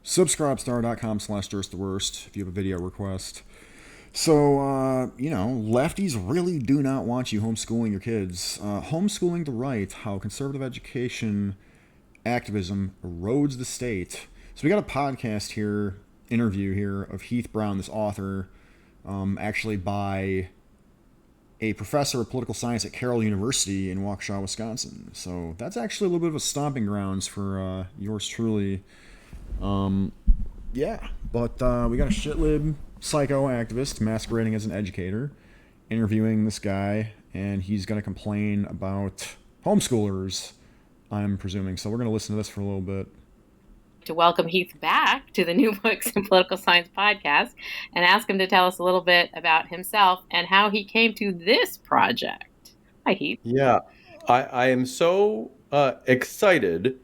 Subscribestar.com/dursttheworst if you have a video request. So, lefties really do not want you homeschooling your kids. Homeschooling the right, how conservative education activism erodes the state. So we got a podcast here, interview here of Heath Brown, this author, actually by a professor of political science at Carroll University in Waukesha, Wisconsin. So that's actually a little bit of a stomping grounds for yours truly. But we got a shitlib psycho activist masquerading as an educator interviewing this guy, and he's going to complain about homeschoolers, I'm presuming. So we're going to listen to this for a little bit. To welcome Heath back to the New Books in Political Science podcast and ask him to tell us a little bit about himself and how he came to this project. Hi, Heath. Yeah, I am so excited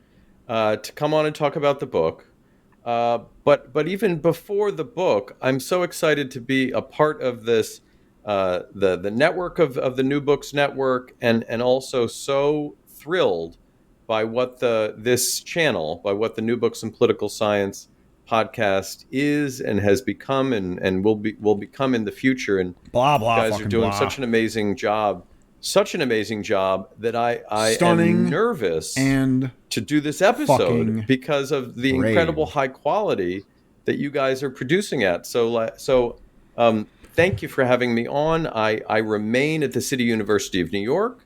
to come on and talk about the book. But even before the book, I'm so excited to be a part of this, the network of the New Books Network, and also so thrilled by what this channel, by what the New Books in Political Science podcast is and has become and will become in the future. And blah blah. You guys are doing such an amazing job that I am nervous and to do this episode because of the incredible high quality that you guys are producing at. So thank you for having me on. I remain at the City University of New York,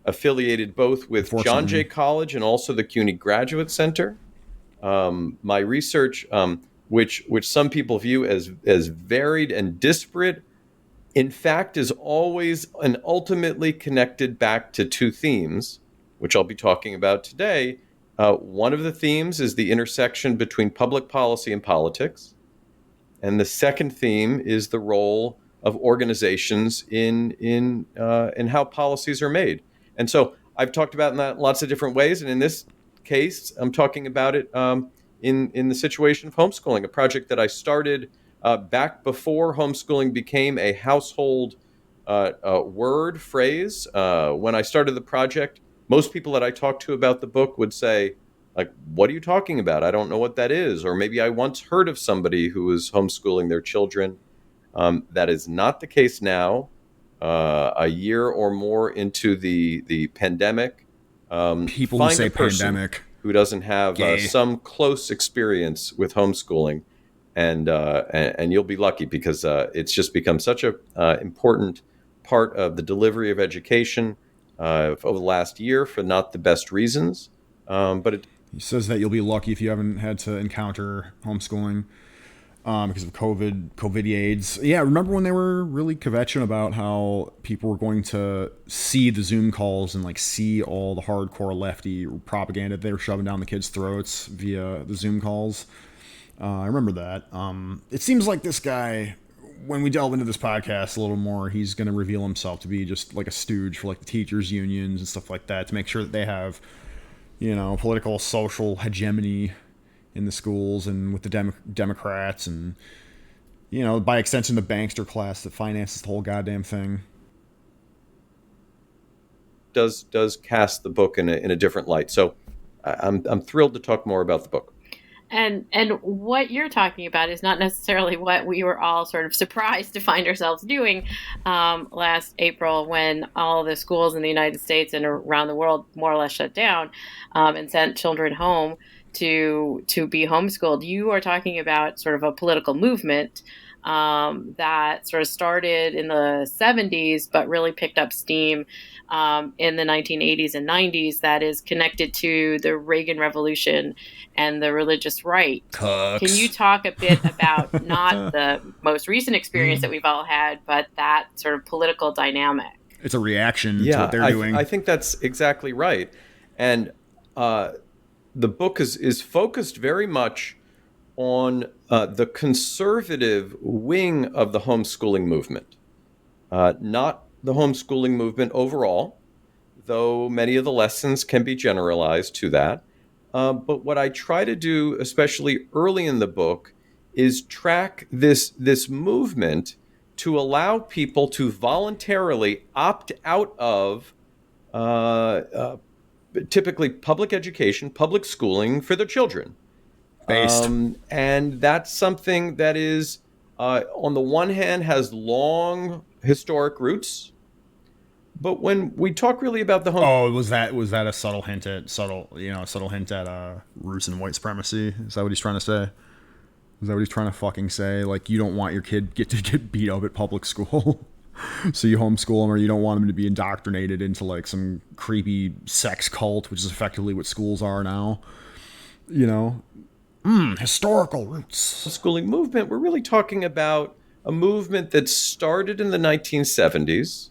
affiliated both with John Jay College and also the CUNY Graduate Center. My research, which some people view as varied and disparate, in fact, is always and ultimately connected back to two themes, which I'll be talking about today. One of the themes is the intersection between public policy and politics. And the second theme is the role of organizations in how policies are made. And so I've talked about in that lots of different ways. And in this case, I'm talking about it in the situation of homeschooling, a project that I started back before homeschooling became a household phrase. When I started the project, most people that I talked to about the book would say, like, what are you talking about? I don't know what that is. Or maybe I once heard of somebody who was homeschooling their children. That is not the case now. A year or more into the pandemic, people who say pandemic who doesn't have some close experience with homeschooling, and you'll be lucky because it's just become such a important part of the delivery of education over the last year for not the best reasons. He says that you'll be lucky if you haven't had to encounter homeschooling. Because of COVID AIDS. Yeah, remember when they were really kvetching about how people were going to see the Zoom calls and like see all the hardcore lefty propaganda they were shoving down the kids' throats via the Zoom calls? I remember that. It seems like this guy, when we delve into this podcast a little more, he's going to reveal himself to be just like a stooge for like the teachers' unions and stuff like that to make sure that they have, political, social hegemony in the schools and with the Democrats and, by extension, the bankster class that finances the whole goddamn thing. Does cast the book in a different light. So I'm thrilled to talk more about the book. And what you're talking about is not necessarily what we were all sort of surprised to find ourselves doing last April when all the schools in the United States and around the world more or less shut down and sent children home to be homeschooled. You are talking about sort of a political movement that sort of started in the 70s, but really picked up steam in the 1980s and 90s that is connected to the Reagan Revolution and the religious right. Cucks. Can you talk a bit about not the most recent experience that we've all had, but that sort of political dynamic? It's a reaction to what they're doing. I think that's exactly right. And the book is focused very much on the conservative wing of the homeschooling movement, not the homeschooling movement overall, though many of the lessons can be generalized to that. But what I try to do, especially early in the book, is track this movement to allow people to voluntarily opt out of typically public education, public schooling for their children. Based. And that's something that is, on the one hand, has long historic roots. But when we talk really about the was that a subtle hint at roots in white supremacy? Is that what he's trying to say? Is that what he's trying to fucking say? Like, you don't want your kid to get beat up at public school, so you homeschool them, or you don't want them to be indoctrinated into like some creepy sex cult, which is effectively what schools are now. You know, historical roots. Homeschooling movement. We're really talking about a movement that started in the 1970s.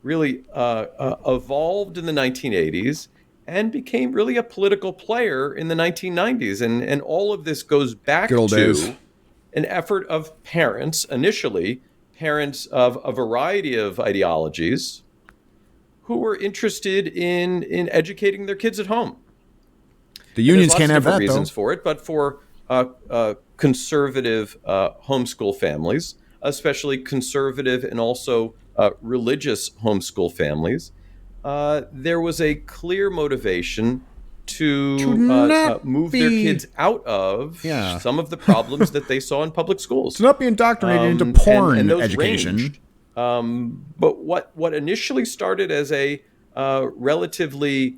Really evolved in the 1980s and became really a political player in the 1990s. And all of this goes back to an effort of parents, initially parents of a variety of ideologies, who were interested in educating their kids at home. The unions can't have that, though. Reasons for it, but for conservative homeschool families, especially conservative and also religious homeschool families, there was a clear motivation to move their kids out of some of the problems that they saw in public schools. To not be indoctrinated into porn and education. Ranged. But what initially started as a relatively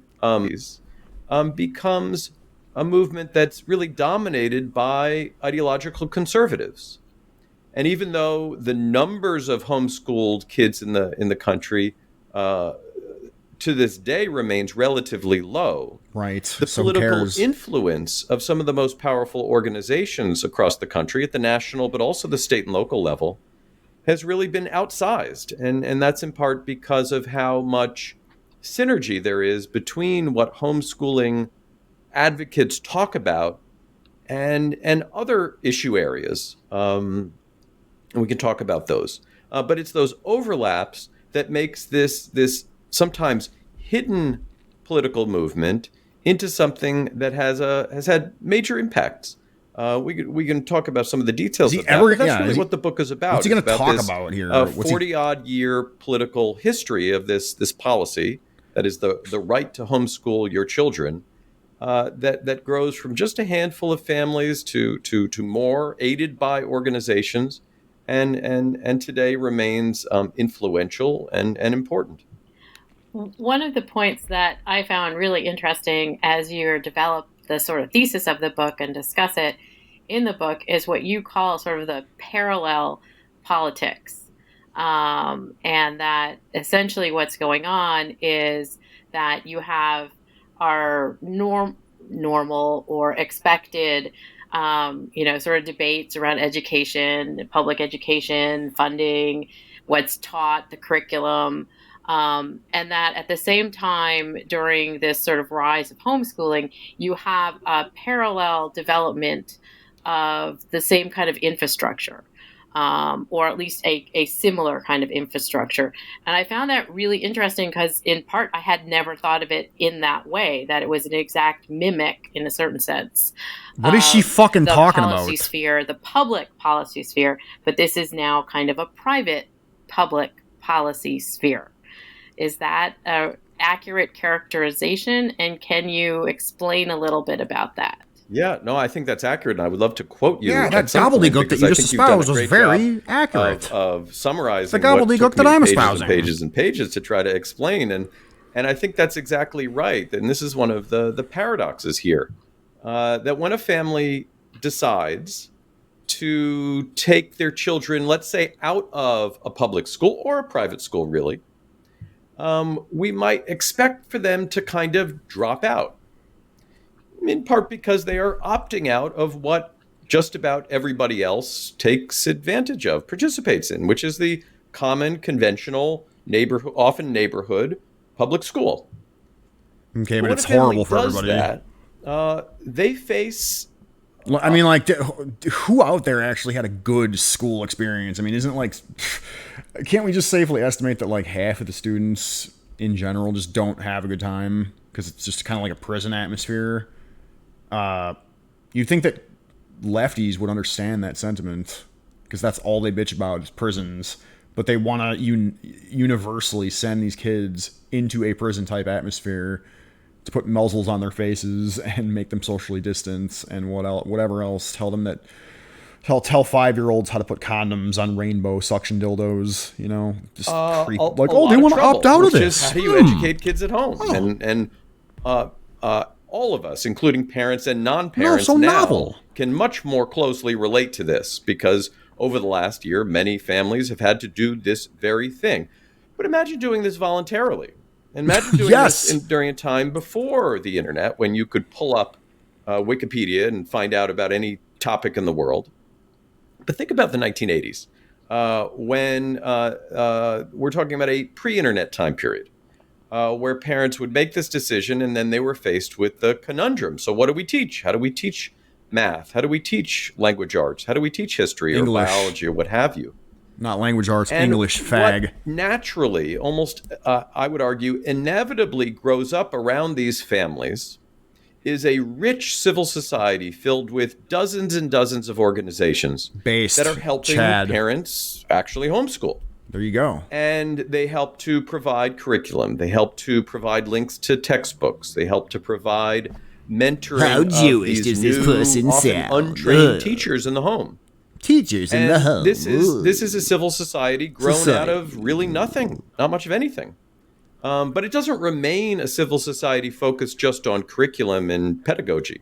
becomes a movement that's really dominated by ideological conservatives. And even though the numbers of homeschooled kids in the country to this day remains relatively low, right? The political influence of some of the most powerful organizations across the country at the national, but also the state and local level, has really been outsized. And that's in part because of how much synergy there is between what homeschooling advocates talk about and other issue areas. And we can talk about those. But it's those overlaps that makes this sometimes hidden political movement into something that has had major impacts. We can talk about some of the details of that. But that's really what the book is about. What's he going to talk about here? 40-odd year political history of this policy, that is the right to homeschool your children, that grows from just a handful of families to more, aided by organizations, and today remains influential and important. One of the points that I found really interesting as you develop the sort of thesis of the book and discuss it in the book is what you call sort of the parallel politics. And that essentially what's going on is that you have our normal or expected sort of debates around education, public education, funding, what's taught, the curriculum, and that at the same time, during this sort of rise of homeschooling, you have a parallel development of the same kind of infrastructure, or at least a similar kind of infrastructure. And I found that really interesting because, in part, I had never thought of it in that way, that it was an exact mimic, in a certain sense. What is she fucking talking about? The policy sphere, the public policy sphere, but this is now kind of a private public policy sphere. Is that an accurate characterization? And can you explain a little bit about that? Yeah, no, I think that's accurate, and I would love to quote you. Yeah, that gobbledygook that you just espoused was very accurate. Of summarizing the gobbledygook that I'm espousing. Pages and pages to try to explain, and I think that's exactly right. And this is one of the paradoxes here, that when a family decides to take their children, let's say, out of a public school or a private school, really, we might expect for them to kind of drop out. In part because they are opting out of what just about everybody else takes advantage of, participates in, which is the common, conventional, often neighborhood public school. Okay, but it's horrible for everybody. They face... I mean, like, who out there actually had a good school experience? I mean, can't we just safely estimate that, like, half of the students in general just don't have a good time because it's just kind of like a prison atmosphere? You'd think that lefties would understand that sentiment because that's all they bitch about is prisons, but they want to universally send these kids into a prison type atmosphere to put muzzles on their faces and make them socially distance and whatever else. Tell 5-year-olds how to put condoms on rainbow suction dildos, just creep. Like, they want to opt out of this. How do you educate kids at home? And all of us, including parents and non-parents now, can much more closely relate to this, because over the last year, many families have had to do this very thing. But imagine doing this voluntarily. Imagine doing this during a time before the internet, when you could pull up Wikipedia and find out about any topic in the world. But think about the 1980s, when we're talking about a pre-internet time period, where parents would make this decision, and then they were faced with the conundrum. So what do we teach? How do we teach math? How do we teach language arts? How do we teach history or biology or what have you? Not language arts, and English, fag. What naturally, almost, I would argue, inevitably grows up around these families is a rich civil society filled with dozens and dozens of organizations that are helping parents actually homeschool. There you go. And they help to provide curriculum. They help to provide links to textbooks. They help to provide mentoring. How Jewish does this person sound? Untrained teachers in the home. Teachers in the home. This is a civil society grown out of really nothing, not much of anything. But it doesn't remain a civil society focused just on curriculum and pedagogy.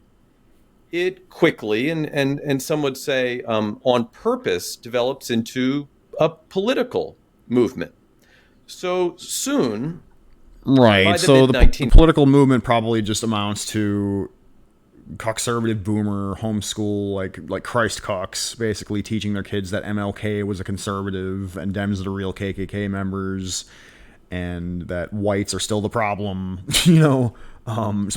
It quickly, and some would say on purpose, develops into a political movement. So soon, right? So the political movement probably just amounts to conservative boomer homeschool, like Christ cucks, basically teaching their kids that MLK was a conservative and Dems are the real KKK members, and that whites are still the problem. So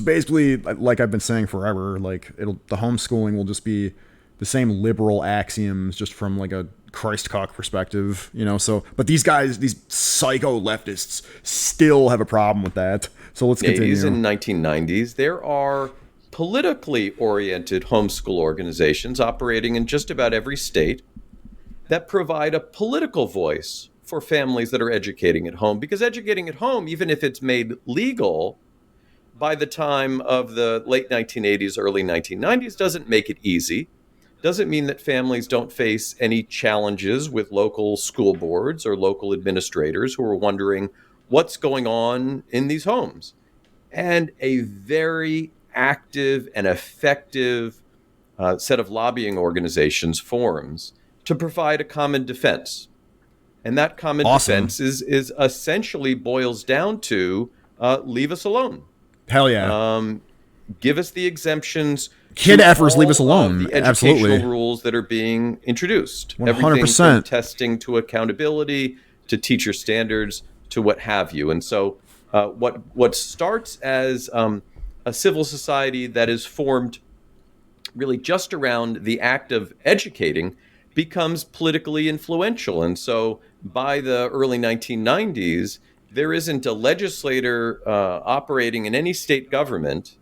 basically, like I've been saying forever, like the homeschooling will just be the same liberal axioms, just from like a Christ cock perspective, so, but these guys, these psycho leftists, still have a problem with that. So let's continue. In the 1990s, there are politically oriented homeschool organizations operating in just about every state that provide a political voice for families that are educating at home. Because educating at home, even if it's made legal by the time of the late 1980s, early 1990s, doesn't make it easy. Doesn't mean that families don't face any challenges with local school boards or local administrators who are wondering what's going on in these homes. And a very active and effective set of lobbying organizations forms to provide a common defense. And that common defense is essentially boils down to leave us alone. Hell yeah. Give us the exemptions. Kid effers, leave us alone. The educational rules that are being introduced. 100%. Everything from testing to accountability to teacher standards to what have you. And so what starts as a civil society that is formed really just around the act of educating becomes politically influential. And so by the early 1990s, there isn't a legislator operating in any state government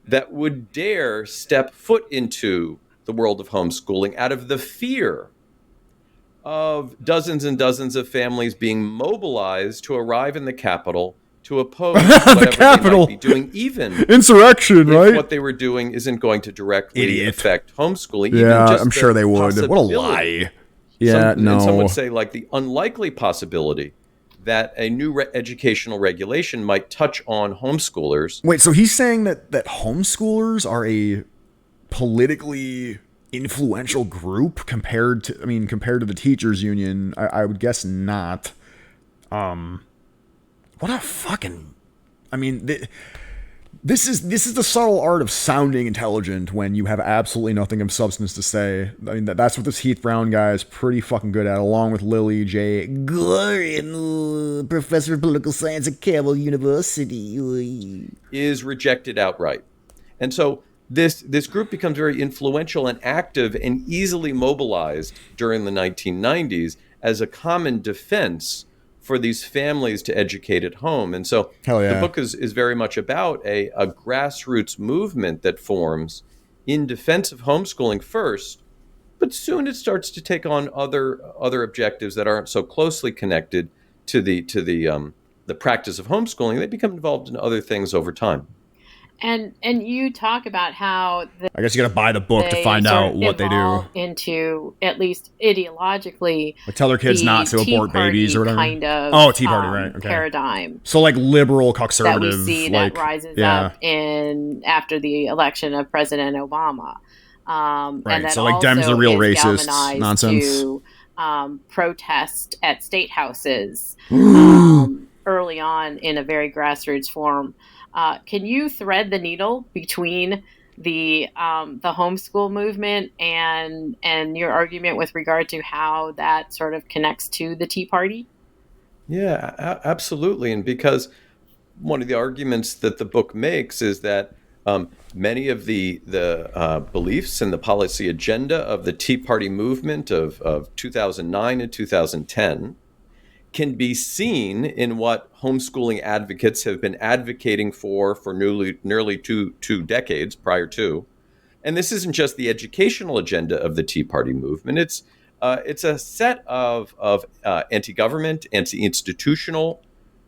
that would dare step foot into the world of homeschooling out of the fear of dozens and dozens of families being mobilized to arrive in the Capitol to oppose whatever they might be doing, even insurrection, right? What they were doing isn't going to directly affect homeschooling. Yeah, I'm sure they would. What a lie. Yeah, And some would say, like, the unlikely possibility that a new educational regulation might touch on homeschoolers. Wait, so he's saying that homeschoolers are a politically influential group compared to the teachers union? I would guess not. What a fucking... This is the subtle art of sounding intelligent when you have absolutely nothing of substance to say. That's what this Heath Brown guy is pretty fucking good at, along with Lily J. Gordon, professor of political science at Carroll University, is rejected outright. And so this group becomes very influential and active and easily mobilized during the 1990s as a common defense for these families to educate at home. And so the book is very much about a grassroots movement that forms in defense of homeschooling first, but soon it starts to take on other objectives that aren't so closely connected to the practice of homeschooling. They become involved in other things over time. And you talk about how I guess you got to buy the book to find out what they do. Into, at least ideologically, like tell their kids not to abort babies or whatever. Kind of Tea Party, right? Okay. Paradigm. So like liberal conservative that we see like, that rises up after the election of President Obama. Right. And that so like Dems are real racist nonsense. To protest at state houses early on in a very grassroots form. Can you thread the needle between the homeschool movement and your argument with regard to how that sort of connects to the Tea Party? Yeah, absolutely. And because one of the arguments that the book makes is that many of the beliefs and the policy agenda of the Tea Party movement of 2009 and 2010 can be seen in what homeschooling advocates have been advocating for nearly two decades prior to. And this isn't just the educational agenda of the Tea Party movement. It's a set of anti-government, anti-institutional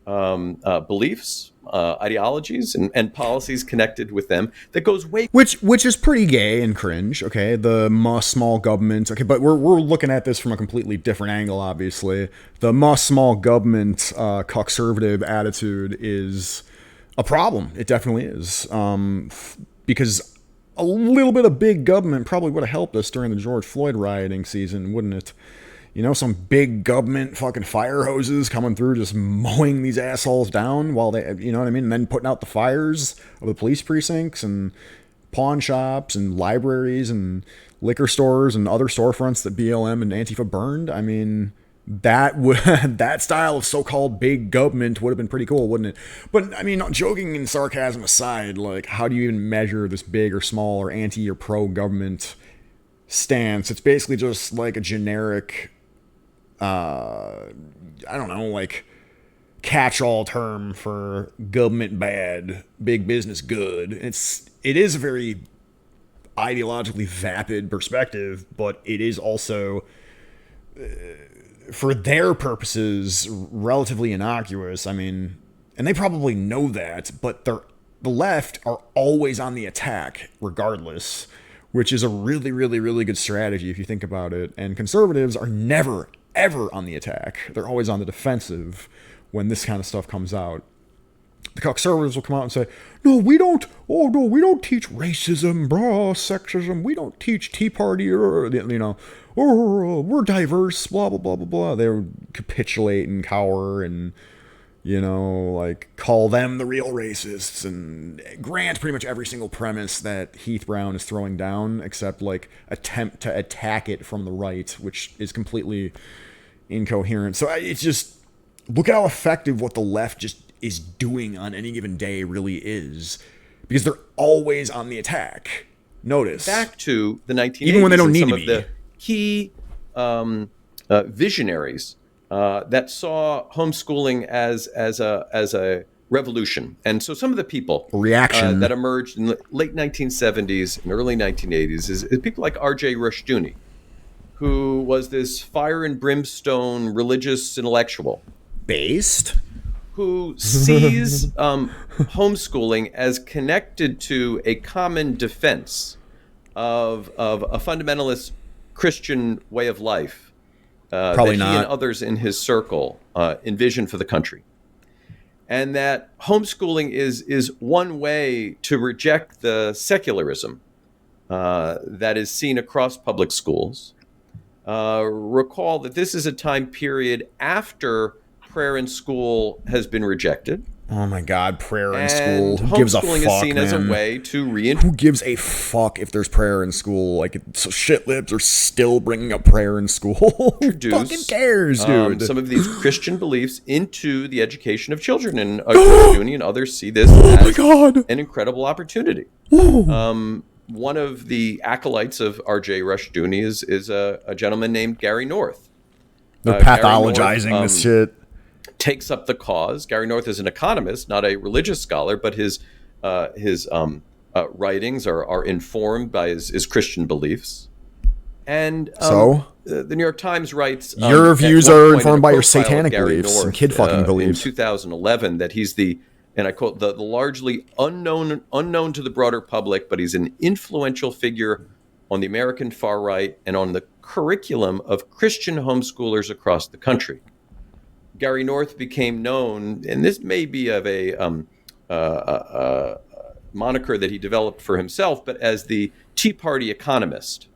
beliefs, ideologies, and policies connected with them that goes way, which is pretty gay and cringe. Okay, the small government. Okay, but we're looking at this from a completely different angle. Obviously, the small government conservative attitude is a problem. It definitely is, because a little bit of big government probably would have helped us during the George Floyd rioting season, wouldn't it? You know, some big government fucking fire hoses coming through, just mowing these assholes down while they, you know what I mean? And then putting out the fires of the police precincts and pawn shops and libraries and liquor stores and other storefronts that BLM and Antifa burned. I mean, that style of so-called big government would have been pretty cool, wouldn't it? But I mean, joking and sarcasm aside, like, how do you even measure this big or small or anti or pro-government stance? It's basically just like a generic, I don't know, like catch-all term for government bad, big business good. It is a very ideologically vapid perspective, but it is also, for their purposes, relatively innocuous. I mean, and they probably know that, but the left are always on the attack regardless, which is a really, really, really good strategy if you think about it. And conservatives are never, ever on the attack. They're always on the defensive when this kind of stuff comes out. The conservatives will come out and say, we don't teach racism, sexism, we don't teach Tea Party, or, you know, or we're diverse, blah, blah, blah, blah, blah. They would capitulate and cower and, you know, like, call them the real racists and grant pretty much every single premise that Heath Brown is throwing down, except, like, attempt to attack it from the right, which is completely incoherent. So it's just, look at how effective what the left just is doing on any given day really is, because they're always on the attack. Notice. Back to the 1980s, even when they don't need to be. The key visionaries that saw homeschooling as a revolution. And so some of the people reaction that emerged in the late 1970s and early 1980s is people like R.J. Rushdoony, who was this fire and brimstone religious intellectual. Based? Who sees homeschooling as connected to a common defense of a fundamentalist Christian way of life Probably that not. he and others in his circle envision for the country. And that homeschooling is one way to reject the secularism that is seen across public schools. Recall that this is a time period after prayer in school has been rejected. Oh my God, prayer in school. Who gives a fuck, homeschooling is seen as a way to reintroduce. Who gives a fuck if there's prayer in school? Like, so Shitlibs are still bringing up prayer in school. Who fucking cares, dude? Some of these Christian beliefs into the education of children, and Rushdoony and others see this as an incredible opportunity. One of the acolytes of R.J. Rushdoony is a gentleman named Gary North. They're pathologizing this shit. Takes up the cause. Gary North is an economist, not a religious scholar, but his writings are informed by his Christian beliefs. And so the New York Times writes your views are informed by your satanic beliefs and kid fucking beliefs. In 2011, that he's the and I quote, the largely unknown to the broader public, but he's an influential figure on the American far right and on the curriculum of Christian homeschoolers across the country. Gary North became known, and this may be of a moniker that he developed for himself, but as the Tea Party economist.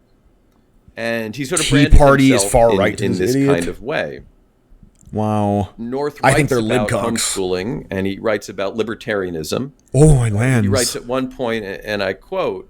And he sort of branded himself far right in this idiot. kind of way. Wow. North I think writes they're about libcocks. homeschooling, and he writes about libertarianism. Oh, my lands. He writes at one point, and I quote,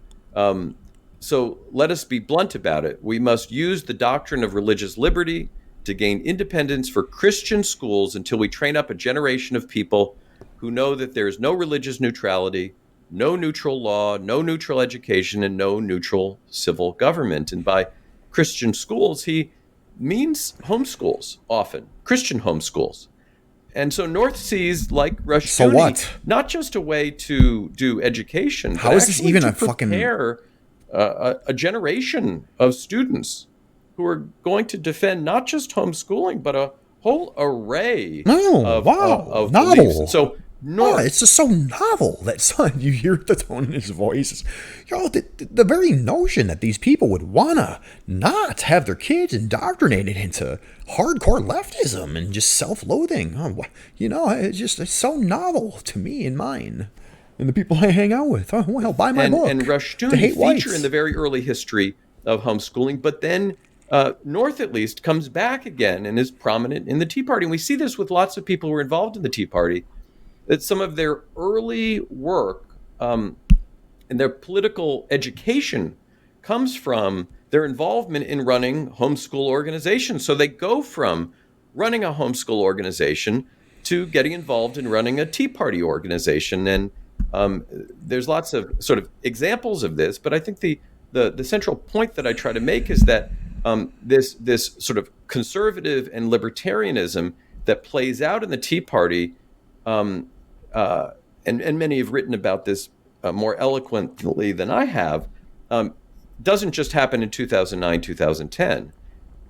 so let us be blunt about it. We must use the doctrine of religious liberty to gain independence for Christian schools until we train up a generation of people who know that there is no religious neutrality, no neutral law, no neutral education, and no neutral civil government. And by Christian schools, he means homeschools often, Christian homeschools. And so North sees, like Rushdoony, not just a way to do education, how is this even a fucking prepare a generation of students who are going to defend not just homeschooling, but a whole array of novel. beliefs. So North, it's just so novel that son, you hear the tone in his voice. The very notion that these people would wanna not have their kids indoctrinated into hardcore leftism and just self-loathing. It's so novel to me and mine and the people I hang out with. Oh, well, buy my book. And Rushdoony feature in the very early history of homeschooling, but then North at least comes back again and is prominent in the Tea Party. And we see this with lots of people who were involved in the Tea Party, that some of their early work and their political education comes from their involvement in running homeschool organizations. So they go from running a homeschool organization to getting involved in running a Tea Party organization. And there's lots of sort of examples of this, but I think the central point that I try to make is that this sort of conservative and libertarianism that plays out in the Tea Party, and many have written about this more eloquently than I have, doesn't just happen in 2009, 2010.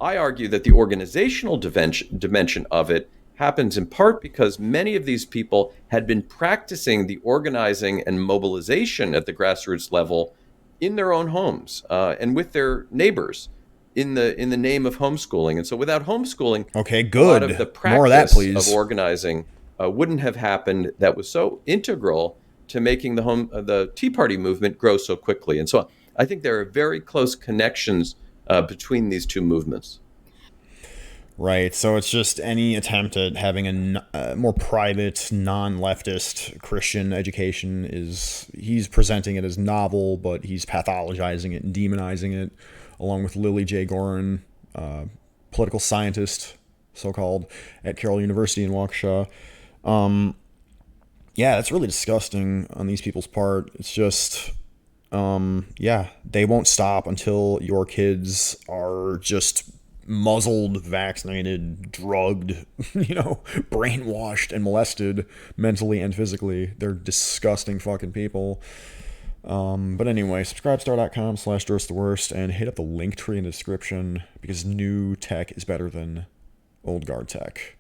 I argue that the organizational dimension of it happens in part because many of these people had been practicing the organizing and mobilization at the grassroots level in their own homes and with their neighbors in the name of homeschooling. And so without homeschooling, a lot of the practice of organizing wouldn't have happened. That was so integral to making the Tea Party movement grow so quickly. And so I think there are very close connections between these two movements. Right. So it's just any attempt at having a more private, non-leftist Christian education he's presenting it as novel, but he's pathologizing it and demonizing it, along with Lily J. Gorin, political scientist, so-called, at Carroll University in Waukesha. That's really disgusting on these people's part. It's just, they won't stop until your kids are just muzzled, vaccinated, drugged, brainwashed and molested mentally and physically. They're disgusting fucking people. But anyway, subscribestar.com/DurstTheWorst and hit up the link tree in the description because new tech is better than old guard tech.